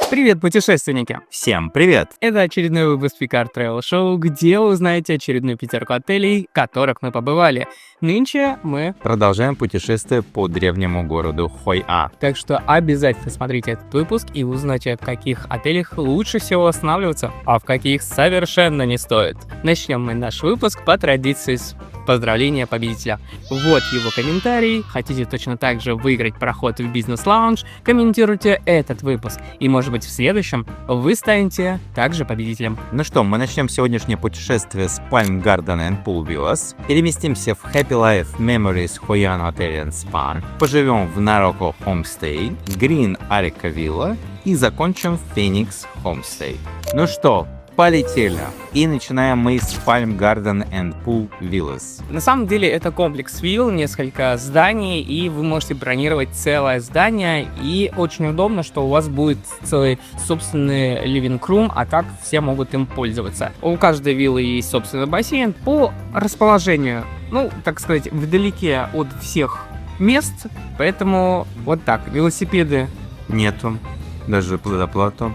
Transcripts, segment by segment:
Привет, путешественники! Всем привет! Это очередной выпуск Picard Travel Show, где вы узнаете очередную пятерку отелей, в которых мы побывали. Нынче мы Продолжаем путешествие по древнему городу Хой-А. Так что обязательно смотрите этот выпуск и узнаете, в каких отелях лучше всего останавливаться, а в каких совершенно не стоит. Начнем мы наш выпуск по традиции с поздравления победителя. Вот его комментарий. Хотите точно так же выиграть проход в бизнес-лаунж? Комментируйте этот выпуск. И может быть в следующем вы станете также победителем. Ну что, мы начнем сегодняшнее путешествие с Palm Garden and Pool Villas. Переместимся в Happy Life Memories Hoi An Hotel and Spa. Поживем в Naroko Homestay, Green Arica Villa и закончим в Phoenix Homestay. Ну что, полетели. И начинаем мы с Palm Garden and Pool Villas. На самом деле это комплекс вилл, несколько зданий, и вы можете бронировать целое здание. И очень удобно, что у вас будет целый собственный living-room, а так все могут им пользоваться. У каждой виллы есть собственный бассейн по расположению, ну, так сказать, вдалеке от всех мест. Поэтому вот так, велосипеды Нету. Даже предоплату.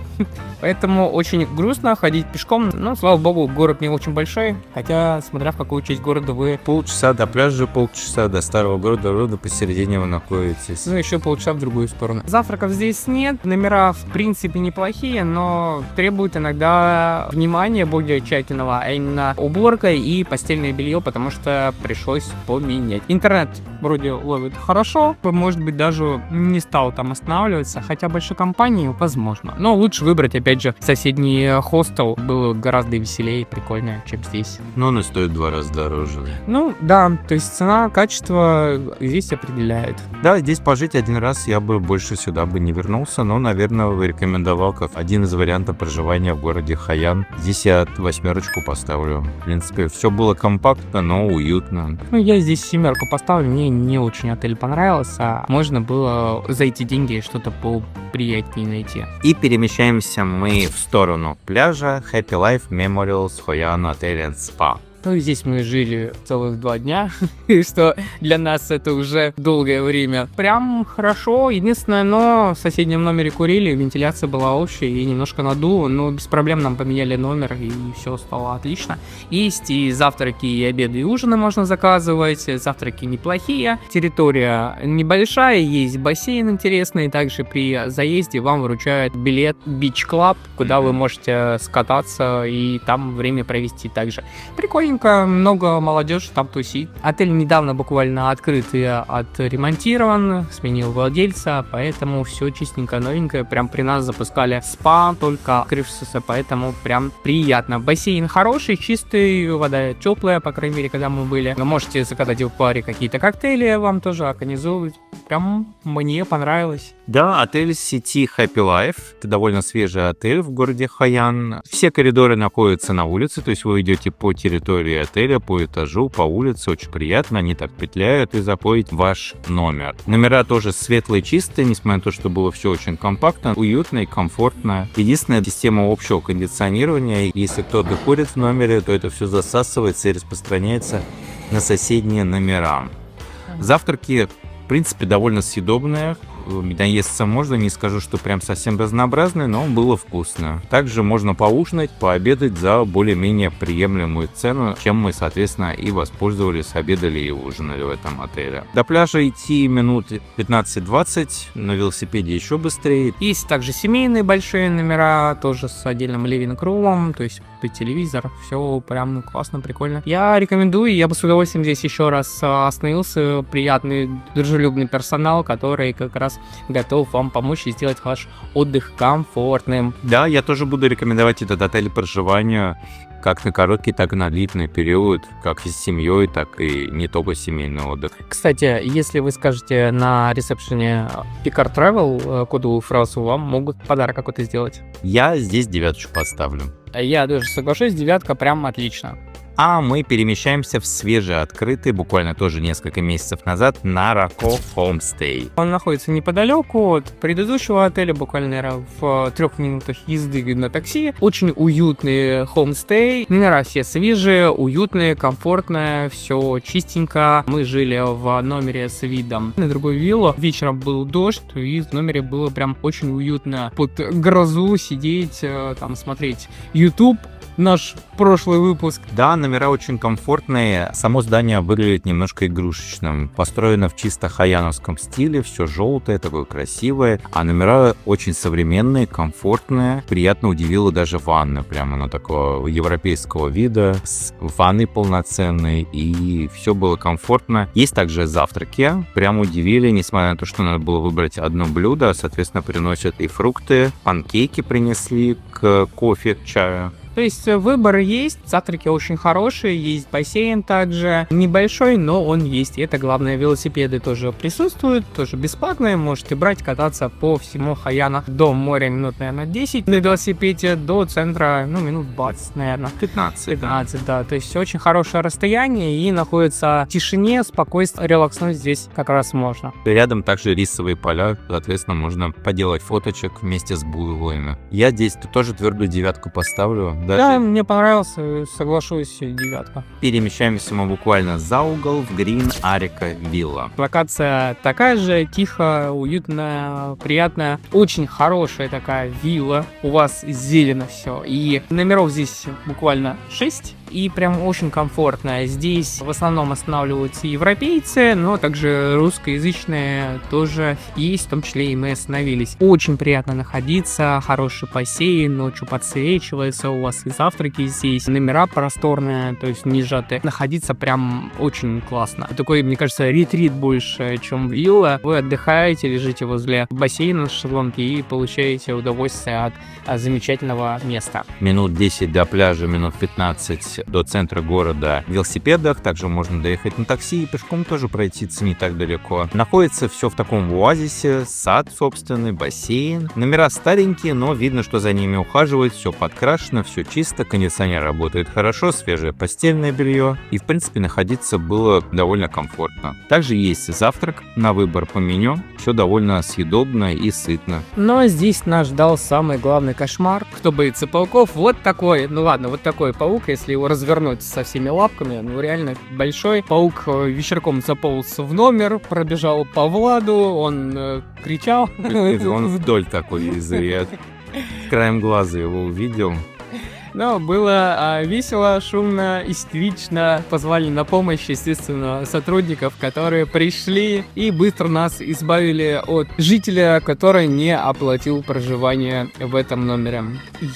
Поэтому очень грустно ходить пешком, но, слава богу, город не очень большой, хотя, смотря в какую часть города вы... Полчаса до пляжа, полчаса до старого города, ровно посередине вы находитесь. Ну, еще полчаса в другую сторону. Завтраков здесь нет, номера, в принципе, неплохие, но требуют иногда внимания более тщательного, а именно уборка и постельное белье, потому что пришлось поменять. Интернет вроде ловит хорошо, может быть, даже не стал там останавливаться, хотя большой компании возможно. Но лучше выбрать, опять же, соседний хостел, было гораздо веселее и прикольнее, чем здесь. Но он и стоит в 2 раза дороже. Ну, да, то есть цена, качество здесь определяет. Да, здесь пожить один раз я бы больше сюда бы не вернулся, но, наверное, рекомендовал как один из вариантов проживания в городе Хайан. Здесь я 8 поставлю. В принципе, все было компактно, но уютно. Ну, я здесь 7 поставлю, мне не очень отель понравился. Можно было за эти деньги что-то поприятнее найти. И перемещаемся мы в сторону пляжа Happy Life Memorials Hoi An Hotel and Spa. Ну, здесь мы жили целых 2 дня, что для нас это уже долгое время. Прям хорошо. Единственное, но в соседнем номере курили, вентиляция была общая и немножко надуло, но без проблем нам поменяли номер, и все стало отлично. Есть и завтраки, и обеды, и ужины можно заказывать. Завтраки неплохие. Территория небольшая, есть бассейн интересный. Также при заезде вам вручают билет Beach Club, куда вы можете скататься и там время провести также. Прикольно. Много молодежи там тусит. Отель недавно буквально открыт и отремонтирован, сменил владельца, поэтому все чистенько, новенькое. Прям при нас запускали спа, только открывшийся, поэтому прям приятно. Бассейн хороший, чистый, вода теплая, по крайней мере, когда мы были. Вы можете заказать в паре какие-то коктейли, вам тоже организуют. Прям мне понравилось. Да, отель сети Happy Life. Это довольно свежий отель в городе Хайан. Все коридоры находятся на улице, то есть вы идете по территории отеля, по этажу, по улице. Очень приятно, они так петляют и заходят в ваш номер. Номера тоже светлые, чистые, несмотря на то, что было все очень компактно, уютно и комфортно. Единственная система общего кондиционирования. Если кто-то курит в номере, то это все засасывается и распространяется на соседние номера. Завтраки, в принципе, довольно съедобные. Наесться можно, не скажу, что прям совсем разнообразные, но было вкусно. Также можно поужинать, пообедать за более-менее приемлемую цену, чем мы, соответственно, и воспользовались, обедали и ужинали в этом отеле. До пляжа идти минут 15-20, на велосипеде еще быстрее. Есть также семейные большие номера, тоже с отдельным living-room, то есть телевизор, все прям классно, прикольно. Я рекомендую, я бы с удовольствием здесь еще раз остановился. Приятный, дружелюбный персонал, который как раз готов вам помочь и сделать ваш отдых комфортным. Да, я тоже буду рекомендовать этот отель проживания как на короткий, так и на длительный период, как и с семьей, так и не только семейный отдых. Кстати, если вы скажете на ресепшене Picard Travel кодовую фразу, вам могут подарок какой-то сделать. Я здесь 9 поставлю. Я даже соглашусь, 9 прям отлично. А мы перемещаемся в свежеоткрытый, буквально тоже несколько месяцев назад, Нарако Homestay. Он находится неподалеку от предыдущего отеля, буквально, наверное, в 3 минутах езды на такси. Очень уютный хоумстей. Номера все свежие, уютные, комфортные, все чистенько. Мы жили в номере с видом на другую виллу. Вечером был дождь, и в номере было прям очень уютно под грозу сидеть, там смотреть YouTube. Наш прошлый выпуск. Да, номера очень комфортные. Само здание выглядит немножко игрушечным. Построено в чисто хаяновском стиле, все желтое, такое красивое. А номера очень современные, комфортные. Приятно удивила даже ванна. Прямо она такого европейского вида, с ванной полноценной. И все было комфортно. Есть также завтраки. Прям удивили, несмотря на то, что надо было выбрать одно блюдо. Соответственно, приносят и фрукты, панкейки принесли к кофе, к чаю. То есть выбор есть, завтраки очень хорошие, есть бассейн также, небольшой, но он есть, и это главное. Велосипеды тоже присутствуют, тоже бесплатные, можете брать, кататься по всему Хаяну. До моря минут, наверное, 10 на велосипеде, до центра, минут 20, наверное. 15, да. То есть очень хорошее расстояние, и находится в тишине, спокойствие, релакснуть здесь как раз можно. Рядом также рисовые поля, соответственно, можно поделать фоточек вместе с буйволами. Я здесь тоже твердую 9 поставлю. Да, мне понравился, соглашусь, 9. Перемещаемся мы буквально за угол в Green Arica Villa. Локация такая же, тихо, уютная, приятная. Очень хорошая такая вилла. У вас зелено все. И номеров здесь буквально 6. И прям очень комфортно. Здесь в основном останавливаются европейцы, но также русскоязычные тоже есть, в том числе и мы остановились. Очень приятно находиться, хороший бассейн, ночью подсвечивается, у вас и завтраки здесь, номера просторные, то есть не сжатые. Находиться прям очень классно. Такой, мне кажется, ретрит больше, чем вилла. Вы отдыхаете, лежите возле бассейна с шезлонги и получаете удовольствие от замечательного места. Минут 10 до пляжа, минут 15 до центра города в велосипедах. Также можно доехать на такси и пешком тоже пройтиться не так далеко. Находится все в таком оазисе, сад собственный, бассейн. Номера старенькие, но видно, что за ними ухаживают. Все подкрашено, все чисто, кондиционер работает хорошо, свежее постельное белье. И, в принципе, находиться было довольно комфортно. Также есть завтрак на выбор по меню. Все довольно съедобно и сытно. Но здесь нас ждал самый главный кошмар. Кто боится пауков? Вот такой, вот такой паук, если его развернуть со всеми лапками, реально большой. Паук вечерком заполз в номер, пробежал по Владу, он кричал. Он вдоль такой изряд. Краем глаза его увидел. Но было весело, шумно, истерично. Позвали на помощь, естественно, сотрудников, которые пришли и быстро нас избавили от жителя, который не оплатил проживание в этом номере.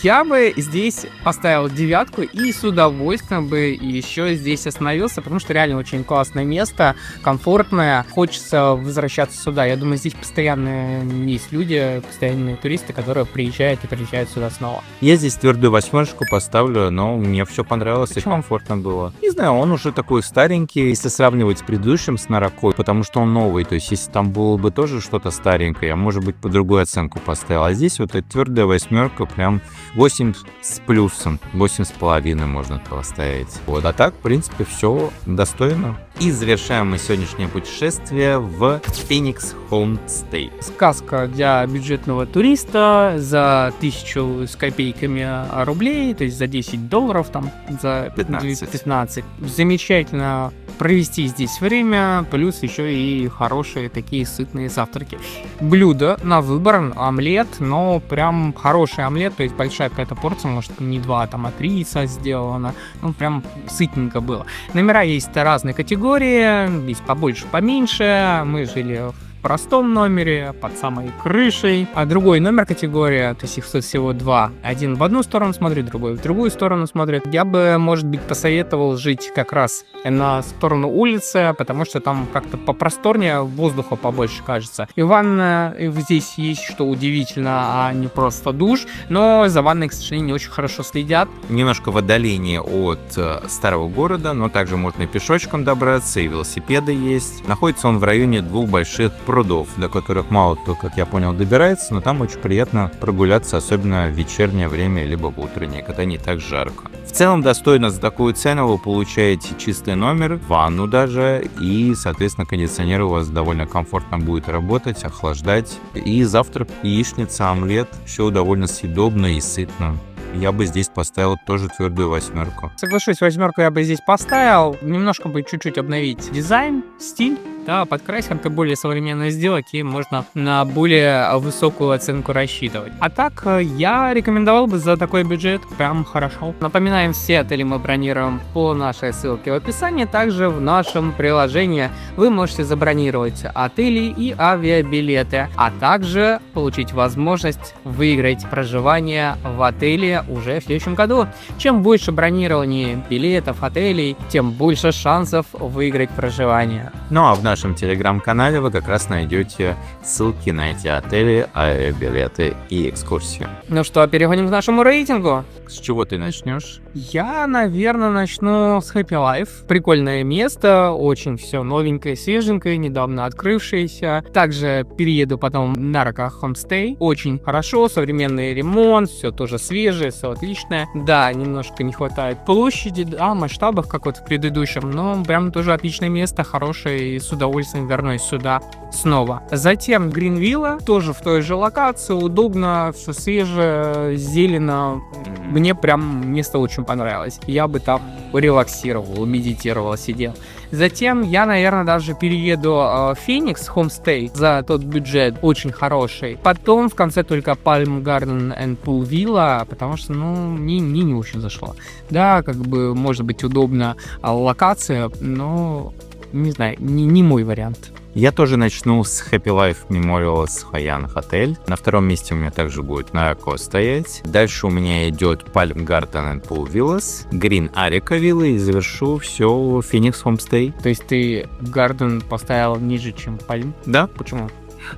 Я бы здесь поставил 9 и с удовольствием бы еще здесь остановился, потому что реально очень классное место, комфортное. Хочется возвращаться сюда. Я думаю, здесь постоянно есть люди, постоянные туристы, которые приезжают и приезжают сюда снова. Я здесь твердую 8 поставлю, но мне все понравилось. Почему? И комфортно было. Не знаю, он уже такой старенький, если сравнивать с предыдущим, с Нарако, потому что он новый, то есть если там было бы тоже что-то старенькое, я, может быть, по другую оценку поставил. А здесь вот эта твердая 8 прям 8 с плюсом, 8,5 можно поставить. Вот, а так, в принципе, все достойно. И завершаем мы сегодняшнее путешествие в Phoenix Homestay. Сказка для бюджетного туриста за 1000 с копейками рублей, то есть за $10, там, за 15. Замечательно провести здесь время, плюс еще и хорошие такие сытные завтраки. Блюдо на выбор, омлет, но прям хороший омлет, то есть большая какая-то порция, может не 2, там, а 3 яйца сделано, прям сытненько было. Номера есть разные категории, есть побольше, поменьше, мы жили в простом номере, под самой крышей, а другой номер категория, то есть их тут всего 2. Один в одну сторону смотрит, другой в другую сторону смотрит. Я бы, может быть, посоветовал жить как раз на сторону улицы, потому что там как-то попросторнее, воздуха побольше кажется. И ванна здесь есть, что удивительно, а не просто душ, но за ванной, к сожалению, не очень хорошо следят. Немножко в отдалении от старого города, но также можно и пешочком добраться, и велосипеды есть. Находится он в районе 2 больших прудов. прудов, до которых мало кто, как я понял, добирается, но там очень приятно прогуляться, особенно в вечернее время, либо в утреннее, когда не так жарко. В целом достойно за такую цену вы получаете чистый номер, ванну даже, и, соответственно, кондиционер у вас довольно комфортно будет работать, охлаждать. И завтрак, яичница, омлет, все довольно съедобно и сытно. Я бы здесь поставил тоже твердую 8. Соглашусь, 8 я бы здесь поставил. Немножко бы чуть-чуть обновить дизайн, стиль, да, подкрасить, как-то более современно сделать, и можно на более высокую оценку рассчитывать. А так, я рекомендовал бы за такой бюджет прям хорошо. Напоминаем, все отели мы бронируем по нашей ссылке в описании. Также в нашем приложении вы можете забронировать отели и авиабилеты, а также получить возможность выиграть проживание в отеле уже в следующем году. Чем больше бронирований билетов, отелей, тем больше шансов выиграть проживание. Ну а в нашем телеграм-канале вы как раз найдете ссылки на эти отели, авиабилеты и экскурсии. Ну что, переходим к нашему рейтингу. С чего ты начнешь? Я, наверное, начну с Happy Life. Прикольное место, очень все новенькое, свеженькое, недавно открывшееся. Также перееду потом на Раках Homestay. Очень хорошо, современный ремонт, все тоже свежее, все отличное. Да, немножко не хватает площади, да, масштабов, как вот в предыдущем, но прям тоже отличное место, хорошее, и с удовольствием вернусь сюда снова. Затем Гринвилла, тоже в той же локации, удобно, все свежее, зелено. Мне прям место очень понравилось. Я бы там релаксировал, медитировал, сидел. Затем я, наверное, даже перееду в Phoenix Homestay за тот бюджет, очень хороший. Потом в конце только Palm Garden and Pool Villa, потому что, мне не очень зашло. Да, как бы, может быть, удобна локация, но, не знаю, не мой вариант. Я тоже начну с Happy Life Memorials Haiyan Hotel. На втором месте у меня также будет Нарако стоять. Дальше у меня идет Palm Garden and Pool Villas, Green Arica Villa и завершу все Phoenix Homestay. То есть ты Garden поставил ниже, чем Palm? Да? Почему?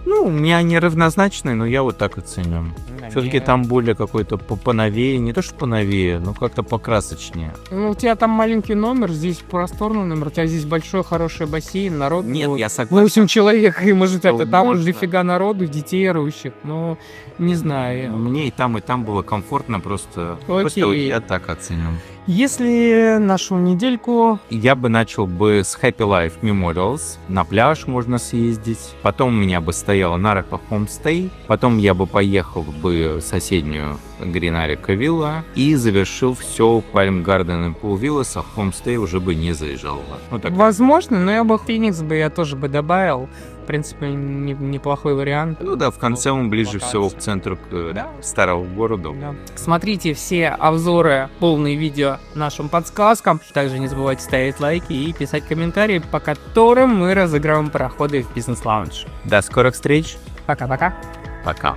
У меня они равнозначные, но я вот так оценю. Все-таки там более какой-то поновее, не то что поновее, но как-то покрасочнее. У тебя там маленький номер, здесь просторный номер, у тебя здесь большой хороший бассейн, народ. Нет, я согласен. 8 человек, и может это там Можно. дофига народу, детей орущих, не знаю. Мне и там было комфортно, просто Окей. я так оценил. Если нашу недельку... Я бы начал бы с Happy Life Memorials. На пляж можно съездить. Потом у меня бы стояла Нарако Homestay. Потом я бы поехал бы в соседнюю Green Arica Villa. И завершил все Palm Garden and Pool Villas, а Homestay уже бы не заезжал. Так. Возможно, но я бы Phoenix я тоже бы добавил. В принципе, неплохой вариант. Да, в конце он ближе Локация. всего к центру, к старому городу. Да. Смотрите все обзоры, полные видео нашим подсказкам. Также не забывайте ставить лайки и писать комментарии, по которым мы разыгрываем проходы в бизнес-лаунж. До скорых встреч. Пока-пока. Пока.